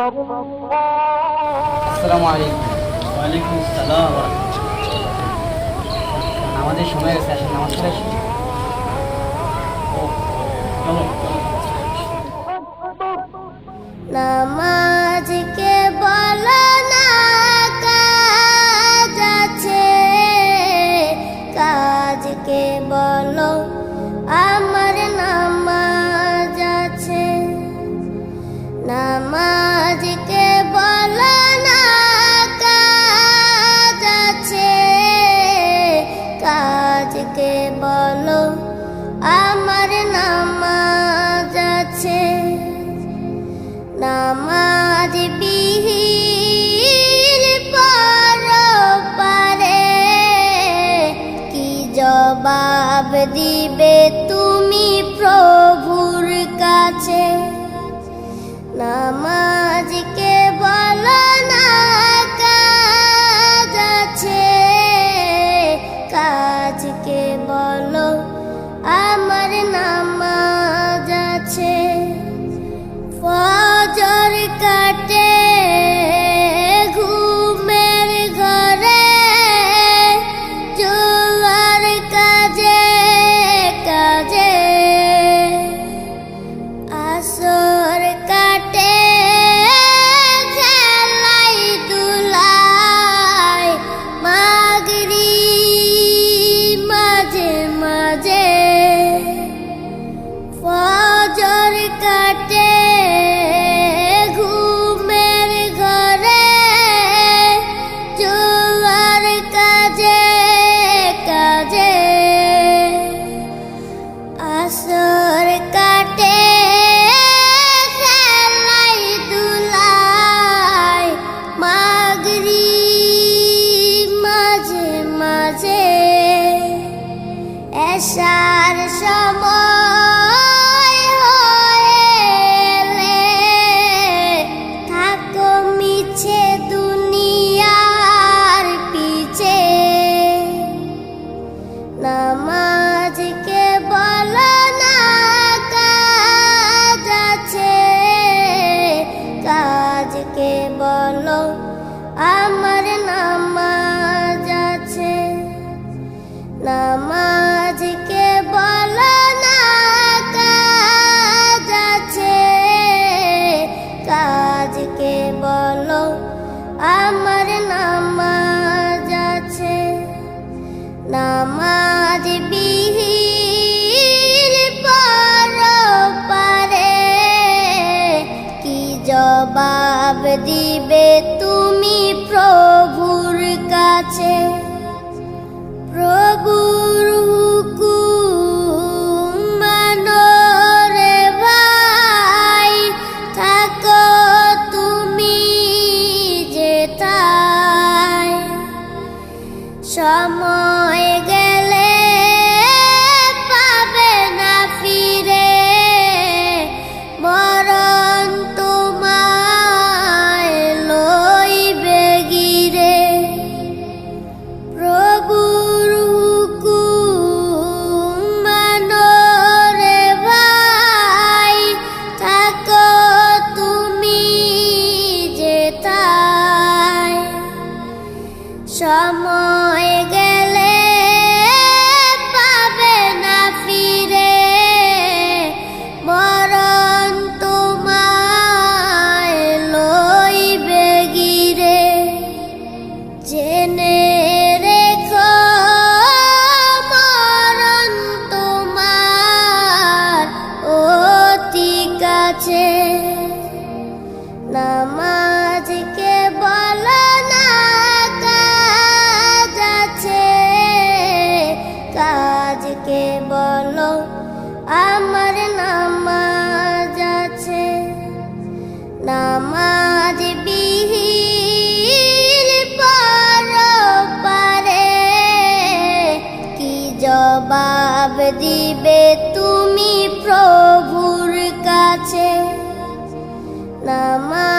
আসসালামু আলাইকুম। ওয়ালাইকুম আসসালাম। আমাদের সময় গেছে, আসেন নামাজ পড়ে আসি। চলো নামাজকে বলো না কাজ আছে, কাজকে বলো আমার নামাজ আছে। নামাজকে বলো না কাজ আছে, কাজকে বলো আমার নামাজ আছে। নামাজ বিহীন পরপারে কি জবাব দিবে তুমি প্রভুর কাছে। নামাজকে বলো না কাজ আছে, কাজকে বলো আমার নামাজ আছে। ফজর কাটে ঘুমের ঘরে, জোয়ার কাজে কাজে। আসর কাটে খেলাই দুলাই, মাগরিব মাঝে মাঝে। ফজর কাটে ঘুমের ঘরে, জোয়ার কাজে কাজে। আসর কাটে খেলাই দুলাই, মাগরিব মাঝে মাঝে। এশার সময় হলে থাকো মিছে দুনিয়ার পিছে। নামাজকে বলো না কাজ আছে, কাজকে বলো আমার নামাজ আছে। নামাজকে বলো না কাজ আছে, কাজকে বলো আমার নামাজ আছে। নামাজ বিহীন পরপারে কি জবাব দিবে তুমি প্রভুর কাছে। প্রভুর হুকুম মানো রে ভাই, থাকো তুমি যেথায়। সময় গেলে পাবে না ফিরে, মরণ তোমায় লইবে গিরে। প্রভুর হুকুম মানো রে ভাই, থাকো তুমি যেথায়। সময় গেলে পাবে না ফিরে, মরণ তোমায় লইবে গিরে। জেনে রেখো মরণ তোমার অতি কাছে। নামাজকে বলো না কাজ আছে, কাজকে বলো আমার নামাজ আছে। নামাজ বিহীন পরপারে কি জবাব দিবে তুমি প্রভুর কাছে। নামাজ